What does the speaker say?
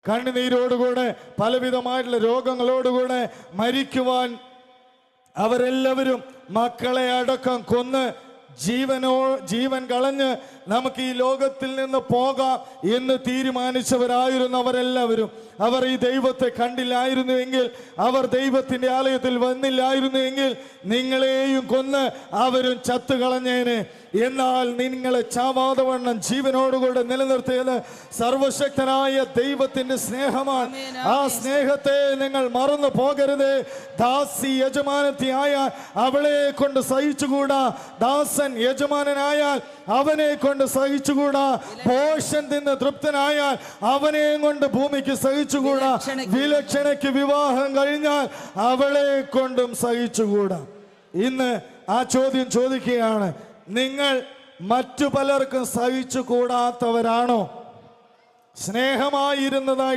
കണ്ണുനീരോടുകൂടെ പലവിധമായിട്ടുള്ള രോഗങ്ങളോടുകൂടെ മരിക്കുവാൻ അവരെല്ലാവരും മക്കളെ അടക്കം കൊന്ന് ജീവൻ കളഞ്ഞ് നമുക്ക് ഈ ലോകത്തിൽ നിന്ന് പോകാം എന്ന് തീരുമാനിച്ചവരായിരുന്നവരെല്ലാവരും അവർ ഈ ദൈവത്തെ കണ്ടില്ലായിരുന്നുവെങ്കിൽ, അവർ ദൈവത്തിന്റെ ആലയത്തിൽ വന്നില്ലായിരുന്നുവെങ്കിൽ നിങ്ങളെയും കൊന്ന് അവരും ചത്തുകളഞ്ഞേനെ. എന്നാൽ നിങ്ങളെ ചാവാതെ വണ്ണം ജീവനോടുകൂടെ നിലനിർത്തിയത് സർവശക്തനായ ദൈവത്തിന്റെ സ്നേഹമാണ്. ആ സ്നേഹത്തെ നിങ്ങൾ മറന്നു പോകരുത്. ദാസി യജമാനത്തിയായാൽ അവളെ കൊണ്ട് സഹിച്ചുകൂടാ, ദാസൻ യജമാനനായാൽ അവനെ കൊണ്ട് സഹിച്ചുകൂടാ, പോഷൻ തിന്ന് തൃപ്തനായാൽ അവനെ കൊണ്ട് ഭൂമിക്ക് സഹിച്ചുകൂടാ, വിലക്ഷണയ്ക്ക് വിവാഹം കഴിഞ്ഞാൽ അവളെ കൊണ്ടും സഹിച്ചുകൂടാ. ഇന്ന് ആ ചോദ്യം ചോദിക്കുകയാണ്, നിങ്ങൾ മറ്റു പലർക്കും സഹിച്ചു കൂടാത്തവരാണോ? സ്നേഹമായിരുന്നതായി